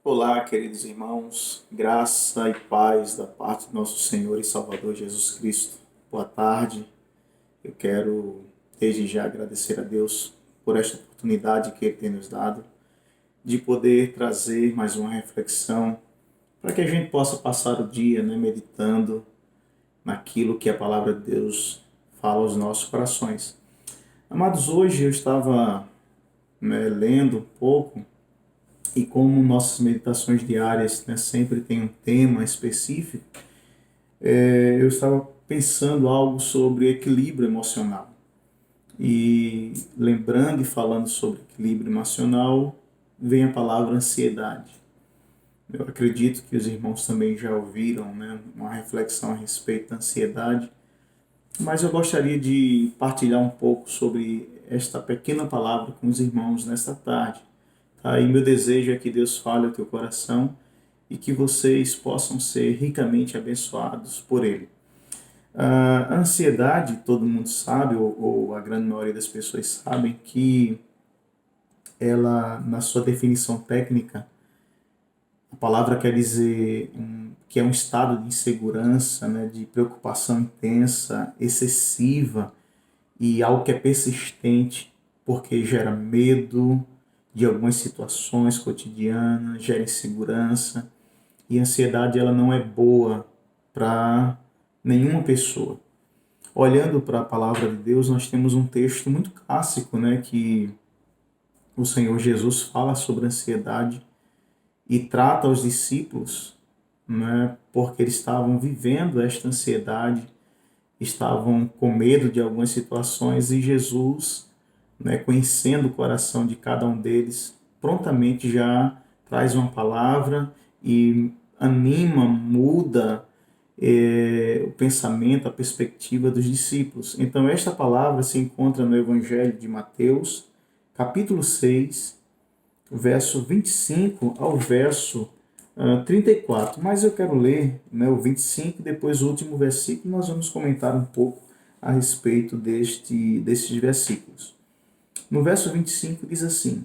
Olá, queridos irmãos, graça e paz da parte do nosso Senhor e Salvador Jesus Cristo. Boa tarde. Eu quero desde já agradecer a Deus por esta oportunidade que Ele tem nos dado de poder trazer mais uma reflexão para que a gente possa passar o dia, meditando naquilo que a palavra de Deus fala aos nossos corações. Amados, hoje eu estava lendo um pouco. E como nossas meditações diárias sempre tem um tema específico, eu estava pensando algo sobre equilíbrio emocional. E lembrando e falando sobre equilíbrio emocional, vem a palavra ansiedade. Eu acredito que os irmãos também já ouviram uma reflexão a respeito da ansiedade, mas eu gostaria de partilhar um pouco sobre esta pequena palavra com os irmãos nesta tarde. Tá? E meu desejo é que Deus fale ao teu coração e que vocês possam ser ricamente abençoados por Ele. A ansiedade, todo mundo sabe, ou a grande maioria das pessoas sabem, que ela, na sua definição técnica, a palavra quer dizer que é um estado de insegurança, de preocupação intensa, excessiva e algo que é persistente, porque gera medo de algumas situações cotidianas, gera insegurança. E a ansiedade ela não é boa para nenhuma pessoa. Olhando para a palavra de Deus, nós temos um texto muito clássico, que o Senhor Jesus fala sobre a ansiedade e trata os discípulos, porque eles estavam vivendo esta ansiedade, estavam com medo de algumas situações e Jesus, conhecendo o coração de cada um deles, prontamente já traz uma palavra e anima, muda o pensamento, a perspectiva dos discípulos. Então esta palavra se encontra no Evangelho de Mateus, capítulo 6, verso 25 ao verso 34. Mas eu quero ler o 25 e depois o último versículo. Nós vamos comentar um pouco a respeito destes versículos. No verso 25 diz assim: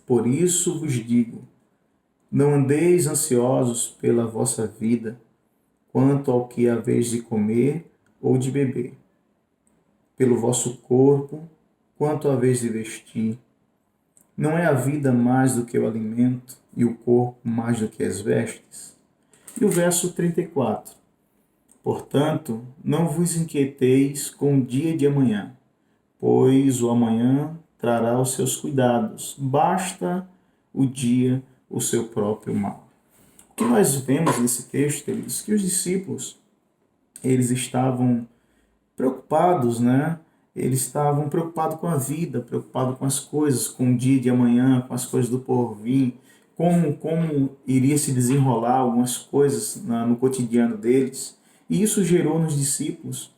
Por isso vos digo, não andeis ansiosos pela vossa vida, quanto ao que haveis de comer ou de beber, pelo vosso corpo, quanto haveis de vestir. Não é a vida mais do que o alimento, e o corpo mais do que as vestes? E o verso 34. Portanto, não vos inquieteis com o dia de amanhã, pois o amanhã trará os seus cuidados. Basta o dia o seu próprio mal. O que nós vemos nesse texto, queridos, que os discípulos, eles estavam preocupados, Eles estavam preocupados com a vida, preocupados com as coisas, com o dia de amanhã, com as coisas do porvir, como iria se desenrolar algumas coisas no cotidiano deles. E isso gerou nos discípulos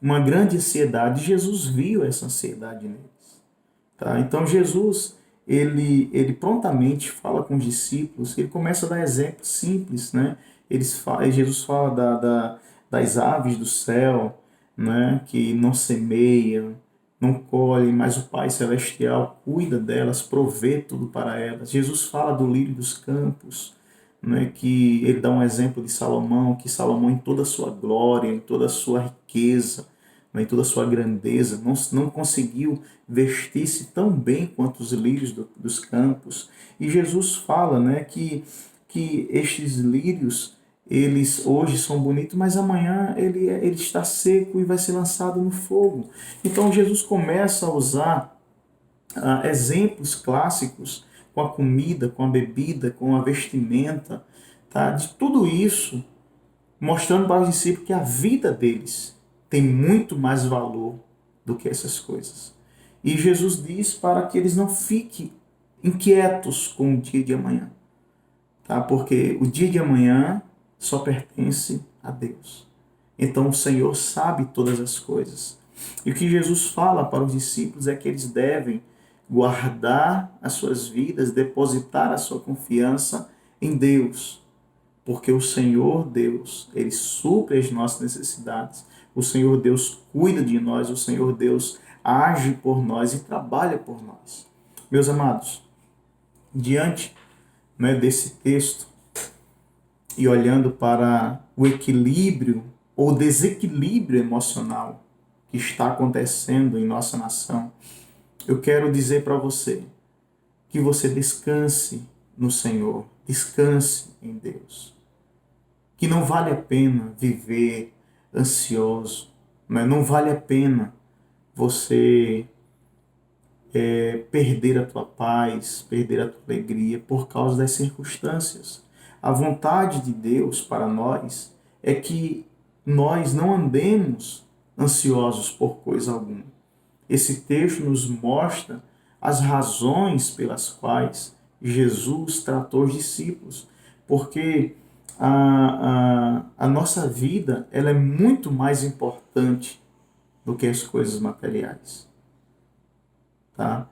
uma grande ansiedade. Jesus viu essa ansiedade neles. Tá? Então Jesus, ele prontamente fala com os discípulos, ele começa a dar exemplos simples. Jesus fala das aves do céu, que não semeiam, não colhem, mas o Pai Celestial cuida delas, provê tudo para elas. Jesus fala do lírio dos campos, que ele dá um exemplo de Salomão, que Salomão em toda a sua glória, em toda a sua riqueza, em toda a sua grandeza, não conseguiu vestir-se tão bem quanto os lírios dos campos. E Jesus fala que estes lírios, eles hoje são bonitos, mas amanhã ele está seco e vai ser lançado no fogo. Então Jesus começa a usar exemplos clássicos com a comida, com a bebida, com a vestimenta, tá? De tudo isso, mostrando para os discípulos que a vida deles tem muito mais valor do que essas coisas. E Jesus diz para que eles não fiquem inquietos com o dia de amanhã, tá? Porque o dia de amanhã só pertence a Deus. Então o Senhor sabe todas as coisas. E o que Jesus fala para os discípulos é que eles devem guardar as suas vidas, depositar a sua confiança em Deus. Porque o Senhor Deus, Ele supre as nossas necessidades. O Senhor Deus cuida de nós. O Senhor Deus age por nós e trabalha por nós. Meus amados, diante né, desse texto e olhando para o equilíbrio ou desequilíbrio emocional que está acontecendo em nossa nação, eu quero dizer para você que você descanse no Senhor, descanse em Deus. Que não vale a pena viver ansioso, né? Não vale a pena você perder a tua paz, perder a tua alegria por causa das circunstâncias. A vontade de Deus para nós é que nós não andemos ansiosos por coisa alguma. Esse texto nos mostra as razões pelas quais Jesus tratou os discípulos, porque a nossa vida ela é muito mais importante do que as coisas materiais. Tá?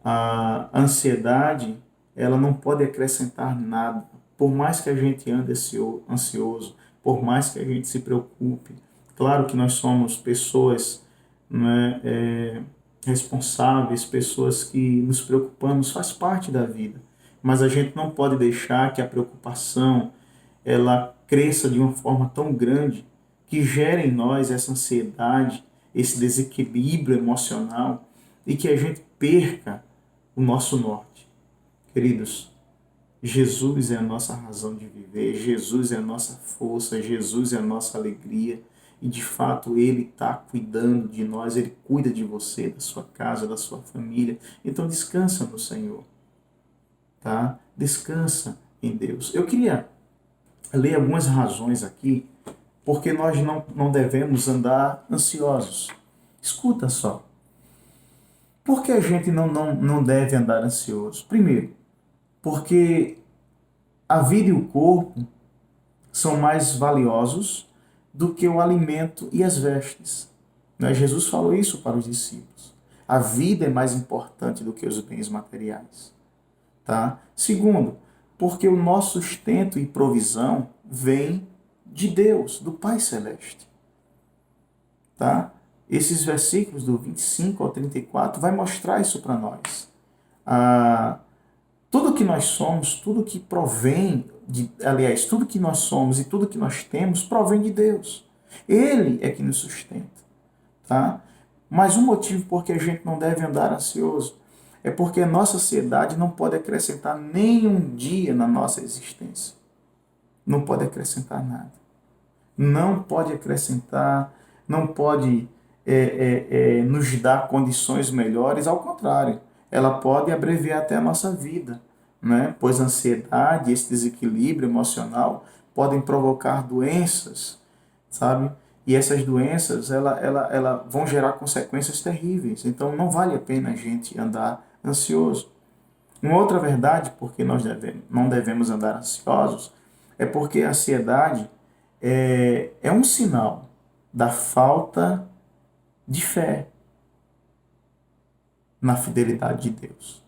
A ansiedade ela não pode acrescentar nada, por mais que a gente ande ansioso, por mais que a gente se preocupe. Claro que nós somos pessoas, né, responsáveis, pessoas que nos preocupamos, faz parte da vida. Mas a gente não pode deixar que a preocupação ela cresça de uma forma tão grande que gere em nós essa ansiedade, esse desequilíbrio emocional e que a gente perca o nosso norte. Queridos, Jesus é a nossa razão de viver, Jesus é a nossa força, Jesus é a nossa alegria. E de fato Ele está cuidando de nós, Ele cuida de você, da sua casa, da sua família. Então descansa no Senhor, tá? Descansa em Deus. Eu queria ler algumas razões aqui porque nós não devemos andar ansiosos. Escuta só. Por que a gente não deve andar ansioso? Primeiro, porque a vida e o corpo são mais valiosos do que o alimento e as vestes. Né? Jesus falou isso para os discípulos. A vida é mais importante do que os bens materiais. Tá? Segundo, porque o nosso sustento e provisão vem de Deus, do Pai Celeste. Tá? Esses versículos do 25 ao 34 vai mostrar isso para nós. Tudo que nós somos, tudo que provém, aliás, tudo que nós somos e tudo que nós temos provém de Deus. Ele é que nos sustenta. Tá? Mas um motivo por que a gente não deve andar ansioso é porque a nossa ansiedade não pode acrescentar nem um dia na nossa existência. Não pode acrescentar nada. Não pode acrescentar, não pode nos dar condições melhores, ao contrário, ela pode abreviar até a nossa vida, né? Pois a ansiedade, esse desequilíbrio emocional podem provocar doenças, sabe? E essas doenças ela vão gerar consequências terríveis. Então não vale a pena a gente andar ansioso. Uma outra verdade, porque nós não devemos andar ansiosos, é porque a ansiedade é um sinal da falta de fé na fidelidade de Deus.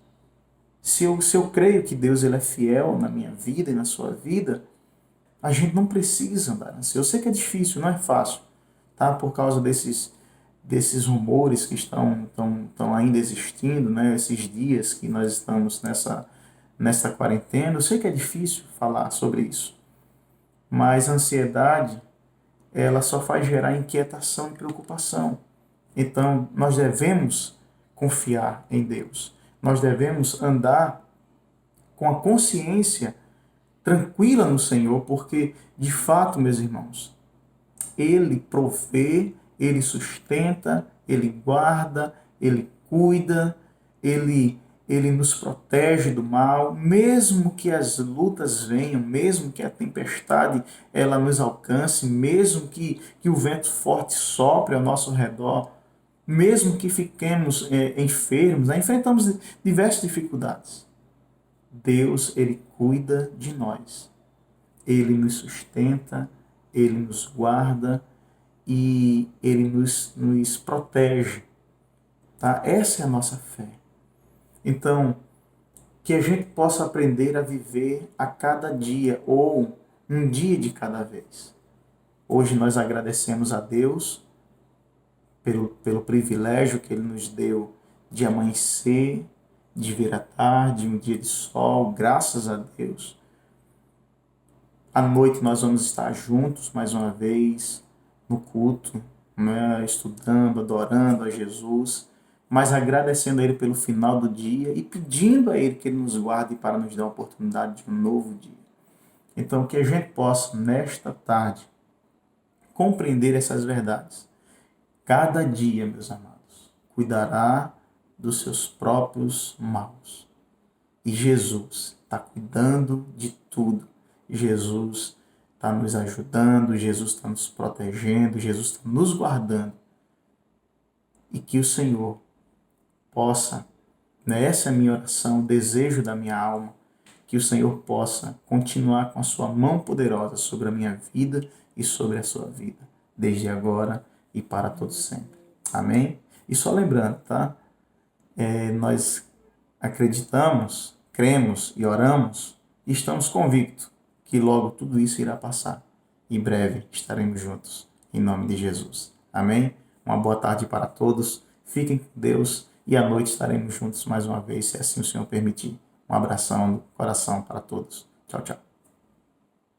Se eu creio que Deus ele é fiel na minha vida e na sua vida, a gente não precisa andar ansioso. Eu sei que é difícil, não é fácil, tá? Por causa desses rumores que estão ainda existindo, né? Esses dias que nós estamos nessa quarentena. Eu sei que é difícil falar sobre isso, mas a ansiedade ela só faz gerar inquietação e preocupação. Então, nós devemos confiar em Deus. Nós devemos andar com a consciência tranquila no Senhor, porque, de fato, meus irmãos, Ele provê, Ele sustenta, Ele guarda, Ele cuida, Ele nos protege do mal, mesmo que as lutas venham, mesmo que a tempestade ela nos alcance, mesmo que o vento forte sopre ao nosso redor, mesmo que fiquemos enfermos, né? Enfrentamos diversas dificuldades. Deus, Ele cuida de nós. Ele nos sustenta, Ele nos guarda e Ele nos protege. Tá? Essa é a nossa fé. Então, que a gente possa aprender a viver a cada dia, ou um dia de cada vez. Hoje nós agradecemos a Deus pelo privilégio que Ele nos deu de amanhecer, de ver a tarde, um dia de sol, graças a Deus. À noite nós vamos estar juntos mais uma vez no culto, né? Estudando, adorando a Jesus, mas agradecendo a Ele pelo final do dia e pedindo a Ele que Ele nos guarde para nos dar a oportunidade de um novo dia. Então, que a gente possa, nesta tarde, compreender essas verdades. Cada dia, meus amados, cuidará dos seus próprios maus. E Jesus está cuidando de tudo. Jesus está nos ajudando, Jesus está nos protegendo, Jesus está nos guardando. E que o Senhor possa, nessa minha oração, o desejo da minha alma, que o Senhor possa continuar com a sua mão poderosa sobre a minha vida e sobre a sua vida, desde agora e para todos sempre. Amém? E só lembrando, tá? Nós acreditamos, cremos e oramos e estamos convictos que logo tudo isso irá passar. Em breve estaremos juntos, em nome de Jesus. Amém? Uma boa tarde para todos. Fiquem com Deus e à noite estaremos juntos mais uma vez, se assim o Senhor permitir. Um abração no coração para todos. Tchau, tchau.